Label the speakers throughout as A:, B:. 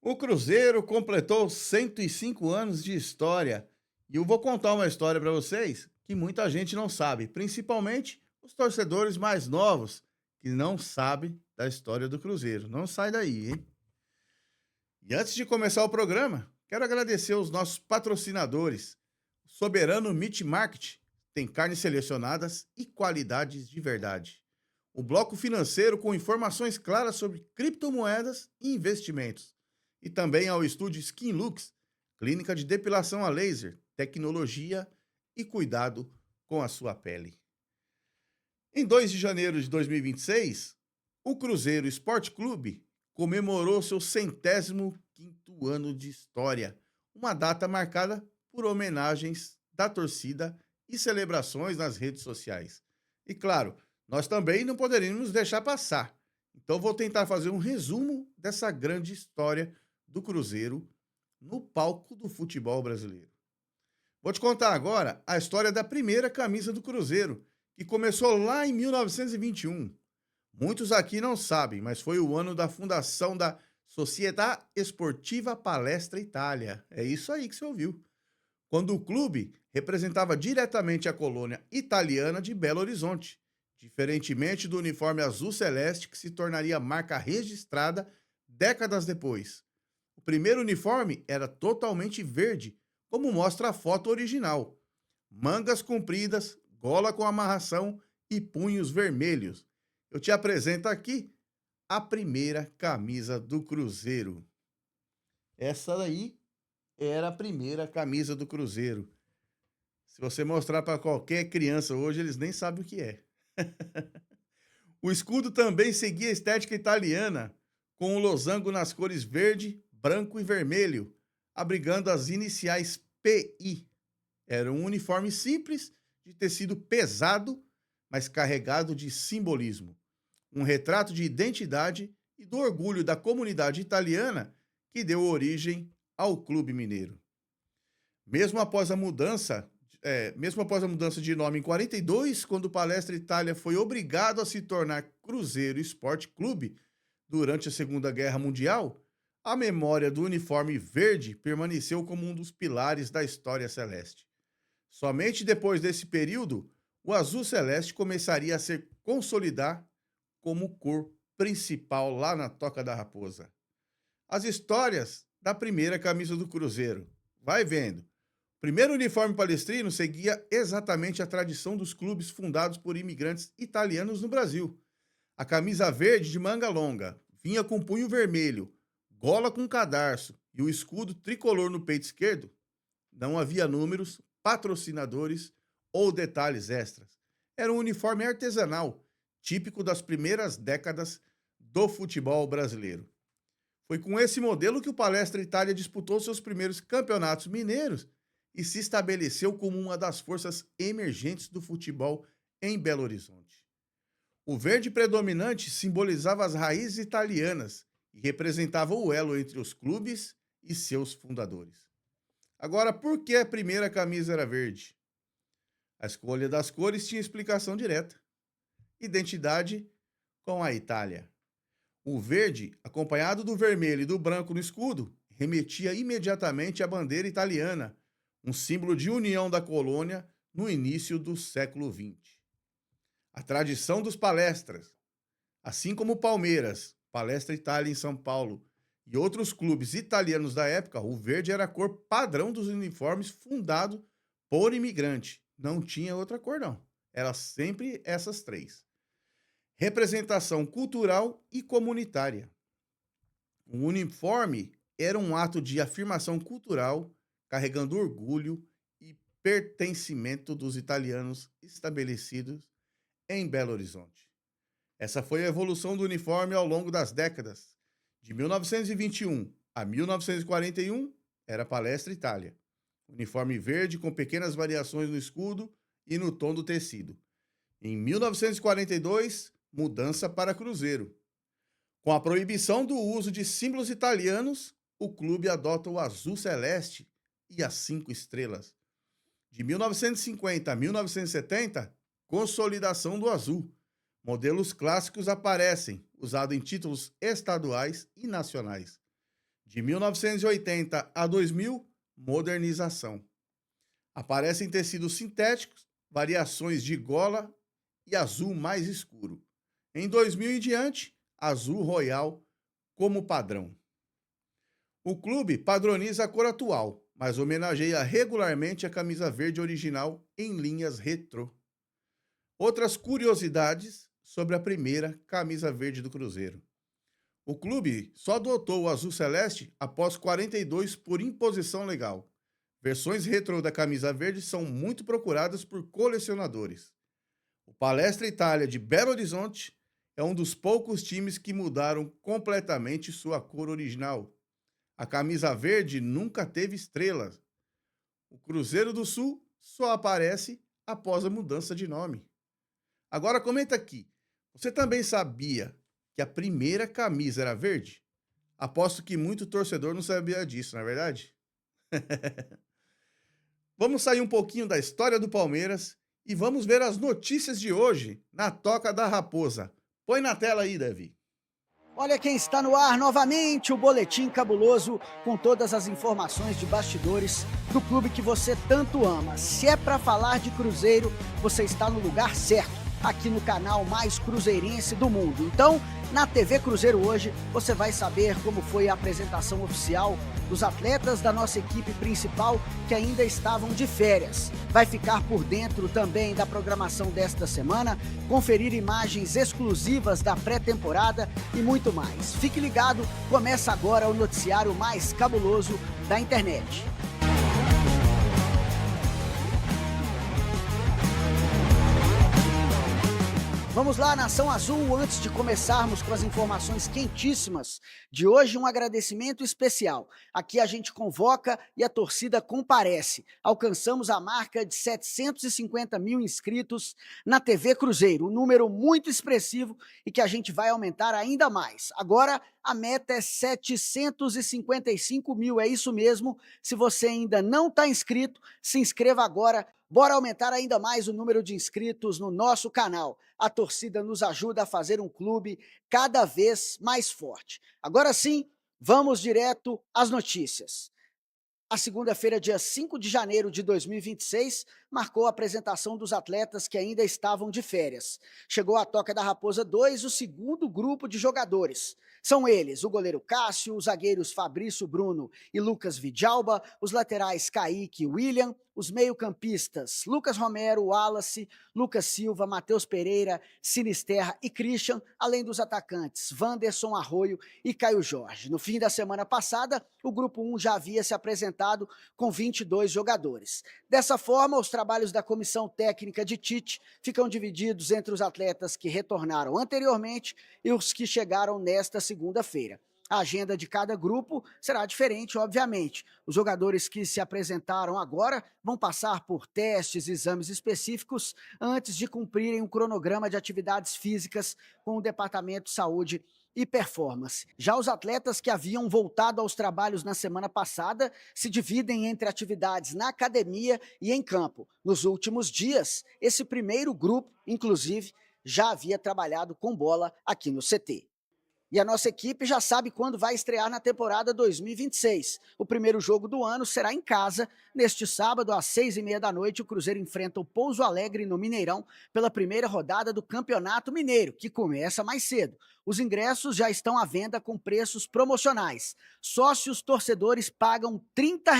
A: O Cruzeiro completou 105 anos de história e eu vou contar uma história para vocês que muita gente não sabe, principalmente os torcedores mais novos que não sabem da história do Cruzeiro. Não sai daí, hein? E antes de começar o programa, quero agradecer os nossos patrocinadores. Soberano Meat Market tem carnes selecionadas e qualidades de verdade. O bloco financeiro com informações claras sobre criptomoedas e investimentos. E também ao estúdio Skin Lux, clínica de depilação a laser, tecnologia e cuidado com a sua pele. Em 2 de janeiro de 2026, o Cruzeiro Esporte Clube comemorou seu 105º ano de história, uma data marcada por homenagens da torcida e celebrações nas redes sociais. E claro, nós também não poderíamos deixar passar. Então vou tentar fazer um resumo dessa grande história do Cruzeiro no palco do futebol brasileiro. Vou te contar agora a história da primeira camisa do Cruzeiro, que começou lá em 1921. Muitos aqui não sabem, mas foi o ano da fundação da Società Esportiva Palestra Itália. É isso aí que você ouviu. Quando o clube representava diretamente a colônia italiana de Belo Horizonte, diferentemente do uniforme azul celeste que se tornaria marca registrada décadas depois. O primeiro uniforme era totalmente verde, como mostra a foto original. Mangas compridas, gola com amarração e punhos vermelhos. Eu te apresento aqui a primeira camisa do Cruzeiro. Essa daí era a primeira camisa do Cruzeiro. Se você mostrar para qualquer criança hoje, eles nem sabem o que é. O escudo também seguia a estética italiana, com o losango nas cores verde, branco e vermelho, abrigando as iniciais PI. Era um uniforme simples, de tecido pesado, mas carregado de simbolismo. Um retrato de identidade e do orgulho da comunidade italiana que deu origem ao Clube Mineiro. Mesmo após a mudança, mesmo após a mudança de nome em 42, quando o Palestra Itália foi obrigado a se tornar Cruzeiro Esporte Clube durante a Segunda Guerra Mundial, a memória do uniforme verde permaneceu como um dos pilares da história celeste. Somente depois desse período, o azul celeste começaria a se consolidar como cor principal lá na Toca da Raposa. As histórias da primeira camisa do Cruzeiro. Vai vendo. O primeiro uniforme palestrino seguia exatamente a tradição dos clubes fundados por imigrantes italianos no Brasil. A camisa verde de manga longa vinha com punho vermelho, gola com cadarço e o escudo tricolor no peito esquerdo. Não havia números, patrocinadores ou detalhes extras. Era um uniforme artesanal, típico das primeiras décadas do futebol brasileiro. Foi com esse modelo que o Palestra Itália disputou seus primeiros campeonatos mineiros e se estabeleceu como uma das forças emergentes do futebol em Belo Horizonte. O verde predominante simbolizava as raízes italianas e representava o elo entre os clubes e seus fundadores. Agora, por que a primeira camisa era verde? A escolha das cores tinha explicação direta. Identidade com a Itália. O verde, acompanhado do vermelho e do branco no escudo, remetia imediatamente à bandeira italiana, um símbolo de união da colônia no início do século XX. A tradição dos palestras, assim como o Palmeiras, Palestra Itália em São Paulo e outros clubes italianos da época, o verde era a cor padrão dos uniformes fundado por imigrante. Não tinha outra cor, não. Era sempre essas três. Representação cultural e comunitária. O uniforme era um ato de afirmação cultural, carregando orgulho e pertencimento dos italianos estabelecidos em Belo Horizonte. Essa foi a evolução do uniforme ao longo das décadas. De 1921 a 1941, era Palestra Itália. Uniforme verde com pequenas variações no escudo e no tom do tecido. Em 1942, mudança para Cruzeiro. Com a proibição do uso de símbolos italianos, o clube adota o azul celeste e as 5 estrelas. De 1950 a 1970, consolidação do azul. Modelos clássicos aparecem, usado em títulos estaduais e nacionais. De 1980 a 2000, modernização. Aparecem tecidos sintéticos, variações de gola e azul mais escuro. Em 2000 e diante, azul royal como padrão. O clube padroniza a cor atual, mas homenageia regularmente a camisa verde original em linhas retrô. Outras curiosidades sobre a primeira camisa verde do Cruzeiro. O clube só adotou o azul celeste após 42 por imposição legal. Versões retrô da camisa verde são muito procuradas por colecionadores. O Palestra Itália de Belo Horizonte é um dos poucos times que mudaram completamente sua cor original. A camisa verde nunca teve estrelas. O Cruzeiro do Sul só aparece após a mudança de nome. Agora comenta aqui. Você também sabia que a primeira camisa era verde? Aposto que muito torcedor não sabia disso, não é verdade? Vamos sair um pouquinho da história do Palmeiras e vamos ver as notícias de hoje na Toca da Raposa. Põe na tela aí, Davi.
B: Olha quem está no ar novamente, o Boletim Cabuloso, com todas as informações de bastidores do clube que você tanto ama. Se é para falar de Cruzeiro, você está no lugar certo, aqui no canal mais cruzeirense do mundo. Então, na TV Cruzeiro hoje, você vai saber como foi a apresentação oficial dos atletas da nossa equipe principal que ainda estavam de férias. Vai ficar por dentro também da programação desta semana, conferir imagens exclusivas da pré-temporada e muito mais. Fique ligado, começa agora o noticiário mais cabuloso da internet. Vamos lá, Nação Azul, antes de começarmos com as informações quentíssimas de hoje, um agradecimento especial. Aqui a gente convoca e a torcida comparece. Alcançamos a marca de 750 mil inscritos na TV Cruzeiro, um número muito expressivo e que a gente vai aumentar ainda mais. Agora, a meta é 755 mil, é isso mesmo. Se você ainda não está inscrito, se inscreva agora. Bora aumentar ainda mais o número de inscritos no nosso canal. A torcida nos ajuda a fazer um clube cada vez mais forte. Agora sim, vamos direto às notícias. A segunda-feira, dia 5 de janeiro de 2026, marcou a apresentação dos atletas que ainda estavam de férias. Chegou à Toca da Raposa 2, o segundo grupo de jogadores. São eles, o goleiro Cássio, os zagueiros Fabrício Bruno e Lucas Vidalba, os laterais Kaique e William, os meio-campistas Lucas Romero, Wallace, Lucas Silva, Matheus Pereira, Sinisterra e Christian, além dos atacantes Wanderson Arroio e Caio Jorge. No fim da semana passada, o grupo 1 já havia se apresentado com 22 jogadores. Dessa forma, os trabalhos da comissão técnica de Tite ficam divididos entre os atletas que retornaram anteriormente e os que chegaram nesta segunda-feira. A agenda de cada grupo será diferente, obviamente. Os jogadores que se apresentaram agora vão passar por testes e exames específicos antes de cumprirem um cronograma de atividades físicas com o Departamento de Saúde e Performance. Já os atletas que haviam voltado aos trabalhos na semana passada se dividem entre atividades na academia e em campo. Nos últimos dias, esse primeiro grupo, inclusive, já havia trabalhado com bola aqui no CT. E a nossa equipe já sabe quando vai estrear na temporada 2026. O primeiro jogo do ano será em casa. Neste sábado, às 6h30 da noite, o Cruzeiro enfrenta o Pouso Alegre no Mineirão pela primeira rodada do Campeonato Mineiro, que começa mais cedo. Os ingressos já estão à venda com preços promocionais. Sócios torcedores pagam R$ 30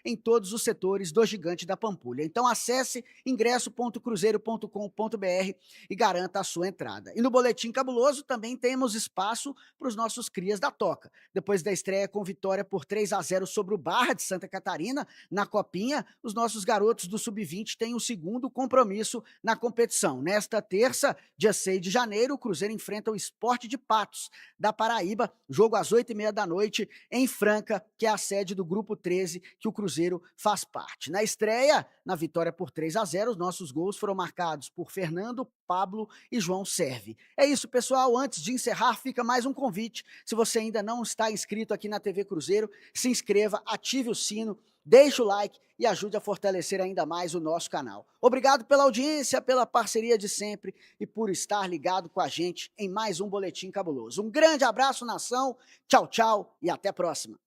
B: em todos os setores do Gigante da Pampulha. Então acesse ingresso.cruzeiro.com.br e garanta a sua entrada. E no Boletim Cabuloso também temos espaço para os nossos crias da Toca. Depois da estreia com vitória por 3-0 sobre o Barra de Santa Catarina, na Copinha, os nossos garotos do Sub-20 têm o segundo compromisso na competição. Nesta terça, dia 6 de janeiro, o Cruzeiro enfrenta o Sport de Patos, da Paraíba, jogo às 8h30 da noite, em Franca, que é a sede do Grupo 13, que o Cruzeiro faz parte. Na estreia, na vitória por 3-0, os nossos gols foram marcados por Fernando, Pablo e João Serve. É isso, pessoal. Antes de encerrar, fica mais um convite. Se você ainda não está inscrito aqui na TV Cruzeiro, se inscreva, ative o sino, deixe o like e ajude a fortalecer ainda mais o nosso canal. Obrigado pela audiência, pela parceria de sempre e por estar ligado com a gente em mais um Boletim Cabuloso. Um grande abraço, nação, tchau, tchau e até a próxima.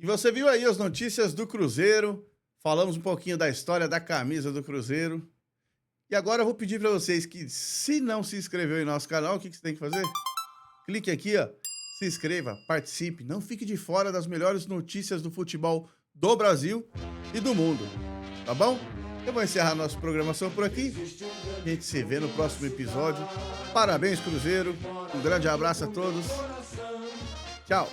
A: E você viu aí as notícias do Cruzeiro, falamos um pouquinho da história da camisa do Cruzeiro. E agora eu vou pedir para vocês que, se não se inscreveu em nosso canal, o que você tem que fazer? Clique aqui, ó, se inscreva, participe, não fique de fora das melhores notícias do futebol do Brasil e do mundo, tá bom? Eu vou encerrar nossa programação por aqui, a gente se vê no próximo episódio. Parabéns, Cruzeiro, um grande abraço a todos, tchau!